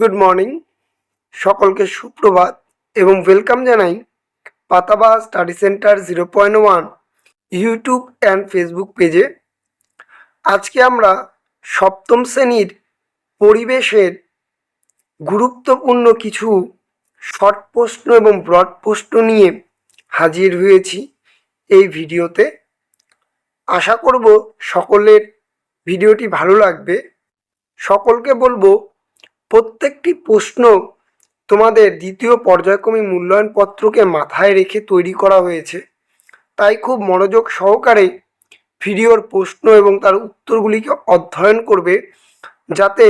Good morning, সকলকে সুপ্রভাত এবং ওয়েলকাম জানাই Patabaj study centre 0.1 YouTube and Facebook পেজে। আজকে আমরা সপ্তম শ্রেণীর পরিবেশের গুরুত্বপূর্ণ কিছু শর্ট প্রশ্ন এবং ব্রড প্রশ্ন নিয়ে হাজির হয়েছি এই ভিডিওতে। আশা করব সকলের ভিডিওটি ভালো লাগবে। সকলকে বলবো প্রত্যেকটি প্রশ্ন তোমাদের দ্বিতীয় পর্যায়ক্রমিক মূল্যায়ন পত্রকে মাথায় রেখে তৈরি করা হয়েছে, তাই খুব মনোযোগ সহকারে ভিডিওর প্রশ্ন এবং তার উত্তরগুলিকে অধ্যয়ন করবে, যাতে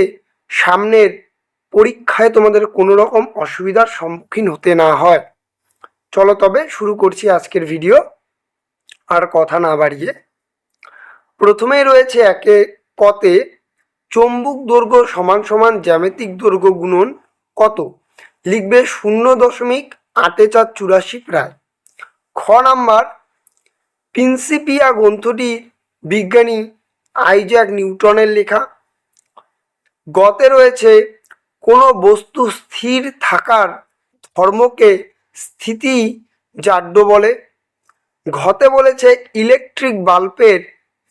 সামনের পরীক্ষায় তোমাদের কোনো রকম অসুবিধার সম্মুখীন হতে না হয়। চলো তবে শুরু করছি আজকের ভিডিও, আর কথা না বাড়িয়ে। প্রথমেই রয়েছে একে কতে চৌম্বক দৈর্ঘ্য সমান সমান জ্যামিতিক দৈর্ঘ্য গুণন কত? লিখবে 0.84 প্রায়। খ নাম্বার, প্রিন্সিপিয়া গ্রন্থটি বিজ্ঞানী আইজ্যাক নিউটনের লেখা। গতে রয়েছে কোনো বস্তু স্থির থাকার ধর্মকে স্থিতিজাড্য বলে। ঘতে বলেছে ইলেকট্রিক বাল্বের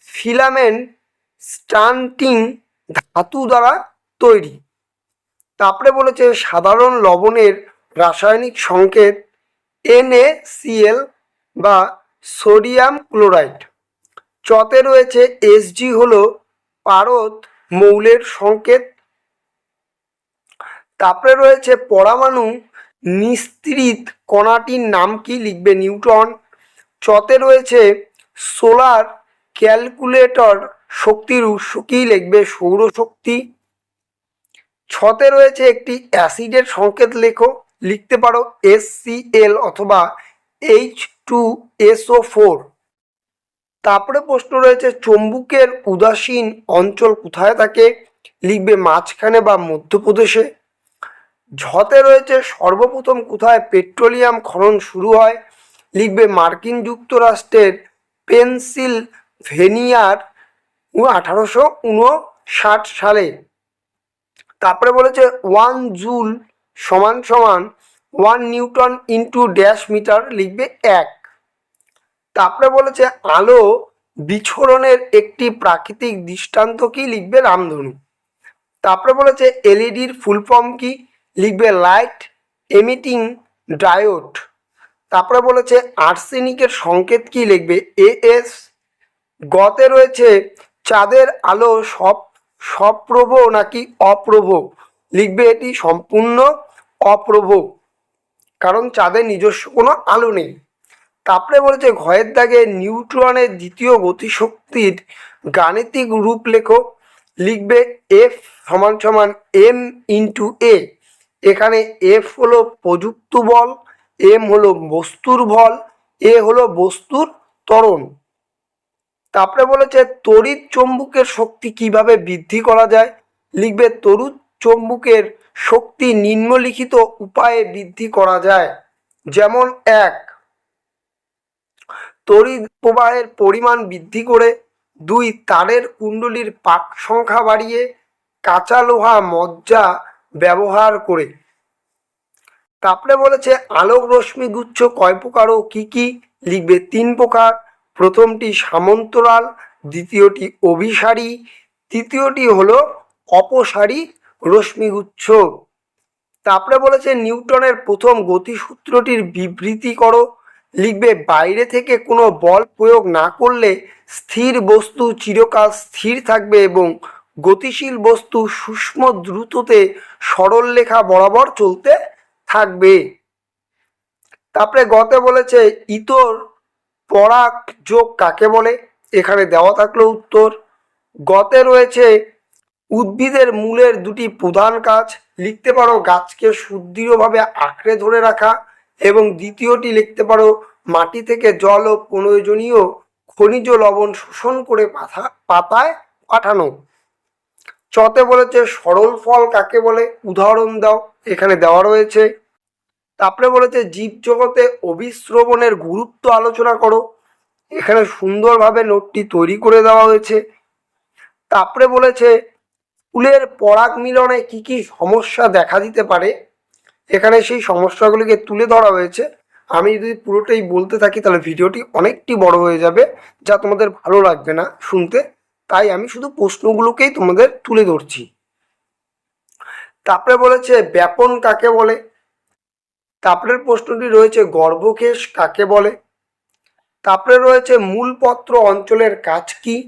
ফিলামেন্ট স্টান্টিং ধাতু দ্বারা তৈরি। তারপরে বলেছে সাধারণ লবণের রাসায়নিক সংকেত NaCl বা সোডিয়াম ক্লোরাইড। চতে রয়েছে Sg হলো পারদ মৌলের সংকেত। তারপরে রয়েছে পরমাণু নিঃসৃত কণাটির নাম কি? লিখবে নিউট্রন। চতে রয়েছে সোলার ক্যালকুলেটর শক্তির উৎস কি? লিখবে সৌরশক্তি। ছতে রয়েছে একটি অ্যাসিডের সংকেত লেখো। লিখতে পারো HCl অথবা H2SO4। তারপরে প্রশ্ন রয়েছে চৌম্বকের উদাসীন অঞ্চল কোথায় থাকে? লিখবে মাঝখানে বা মধ্যপ্রদেশে। ঝতে রয়েছে সর্বপ্রথম কোথায় পেট্রোলিয়াম খনন শুরু হয়? লিখবে মার্কিন যুক্তরাষ্ট্রের পেনসিলভেনিয়ার 1859 সালে। তারপরে বলেছে 1 জুল সমান সমান 1 নিউটন ইন্টু ড্যাশ মিটার। লিখবে 1। তারপরে বলেছে আলো বিচ্ছুরণের একটি প্রাকৃতিক দৃষ্টান্ত কি? লিখবে রামধনু। তারপরে বলেছে এলইডির ফুল ফর্ম কি? লিখবে লাইট এমিটিং ডায়োড। তারপরে বলেছে আর্সেনিকের সংকেত কি? লিখবে AS। গতে রয়েছে চাঁদের আলো সপ্রভ নাকি অপ্রভ? লিখবে এটি সম্পূর্ণ অপ্রভ, কারণ চাঁদের নিজস্ব কোনো আলো নেই। তারপরে বলেছে ঘয়ের দাগে নিউট্রনের দ্বিতীয় গতিশক্তির গাণিতিক রূপ লেখো। লিখবে F সমান সমান M ইন্টু A। এখানে F হলো প্রযুক্ত বল, M হলো বস্তুর বল, A হলো বস্তুর ত্বরণ। তারপরে বলেছে তড়িৎ চৌম্বকের শক্তি কিভাবে বৃদ্ধি করা যায়? লিখবে তড়িৎ চৌম্বকের শক্তি নিম্নলিখিত উপায়ে বৃদ্ধি করা যায়। যেমন 1, তড়িৎ প্রবাহের পরিমাণ বৃদ্ধি করে। 2, তারের কুণ্ডলীর পাক সংখ্যা বাড়িয়ে। কাঁচা লোহা মজ্জা ব্যবহার করে। তারপরে বলেছে আলোক রশ্মি গুচ্ছ কয় প্রকার ও কি কি? লিখবে 3 প্রকার। প্রথমটি সামন্তরাল, দ্বিতীয়টি অভিসারী, তৃতীয়টি হলো অপসারী রশ্মিগুচ্ছ। তারপরে বলেছে নিউটনের প্রথম গতিসূত্রটির বিবৃতি করো। লিখবে বাইরে থেকে কোনো বল প্রয়োগ না করলে স্থির বস্তু চিরকাল স্থির থাকবে এবং গতিশীল বস্তু সূক্ষ্ম দ্রুততে সরল রেখা বরাবর চলতে থাকবে। তারপরে গতে বলেছে ইতর পরাগ যোগ কাকে বলে? এখানে দেওয়া থাকলো উত্তর। গতে রয়েছে উদ্ভিদের মূলের 2টি প্রধান কাজ। লিখতে পারো গাছকে সুদৃঢ়ভাবে আঁকড়ে ধরে রাখা, এবং দ্বিতীয়টি লিখতে পারো মাটি থেকে জল ও প্রয়োজনীয় খনিজ লবণ শোষণ করে পাতায় পাঠানো। চতে বলেছে সরল ফল কাকে বলে? উদাহরণ দাও। এখানে দেওয়া রয়েছে। তারপরে বলেছে জীবজগতে অভিশ্রবণের গুরুত্ব আলোচনা করো। এখানে সুন্দরভাবে নোটটি তৈরি করে দেওয়া হয়েছে। তারপরে বলেছে ফুলের পরাগ মিলনে কি কি সমস্যা দেখা দিতে পারে, এখানে সেই সমস্যাগুলিকে তুলে ধরা হয়েছে। আমি যদি পুরোটাই বলতে থাকি তাহলে ভিডিওটি অনেকটি বড় হয়ে যাবে, যা তোমাদের ভালো লাগবে না শুনতে, তাই আমি শুধু প্রশ্নগুলোকেই তোমাদের তুলে ধরছি। তারপরে বলেছে ব্যাপন কাকে বলে। তারপরের প্রশ্নটি রয়েছে গর্ভকেশ কাকে বলে। তারপরে রয়েছে মূলপত্র অঞ্চলের কাজ কি।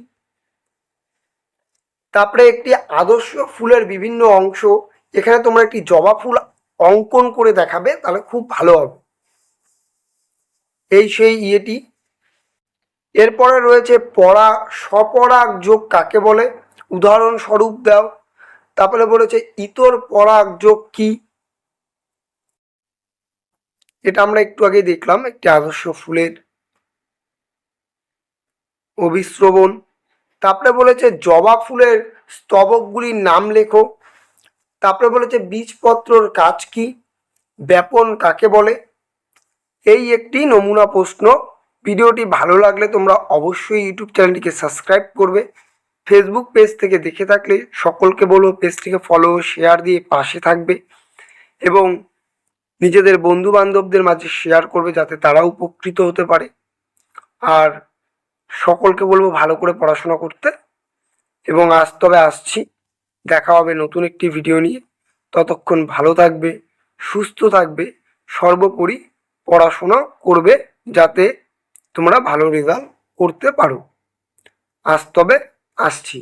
তারপরে একটি আদর্শ ফুলের বিভিন্ন অংশ, এখানে তোমরা একটি জবা ফুল অঙ্কন করে দেখাবে, তাহলে খুব ভালো হবে। এই সেই ইয়েটি। এরপরে রয়েছে স্বপরাগ যোগ কাকে বলে, উদাহরণস্বরূপ দাও। তারপরে বলেছে ইতর পরাগ যোগ কি, এটা আমরা একটু আগে দেখলাম, একটি আদর্শ ফুলের অভিস্রবণ। তারপরে বলেছে জবা ফুলের স্তবকগুলির নাম লেখো। তারপরে বলেছে বীজপত্রর কাজ কি, ব্যাপন কাকে বলে। এই একটি নমুনা প্রশ্ন। ভিডিওটি ভালো লাগলে তোমরা অবশ্যই ইউটিউব চ্যানেলটিকে সাবস্ক্রাইব করবে। ফেসবুক পেজ থেকে দেখে থাকলে সকলকে বলো পেজটিকে ফলো শেয়ার দিয়ে পাশে থাকবে এবং নিজেদের বন্ধু বান্ধবদের মাঝে শেয়ার করবে, যাতে তারাও উপকৃত হতে পারে। আর সকলকে বলবো ভালো করে পড়াশোনা করতে। এবং তবে আসছি, দেখা হবে নতুন একটি ভিডিও নিয়ে। ততক্ষণ ভালো থাকবে, সুস্থ থাকবে, সর্বোপরি পড়াশোনা করবে, যাতে তোমরা ভালো রেজাল্ট করতে পারো। তবে আসছি।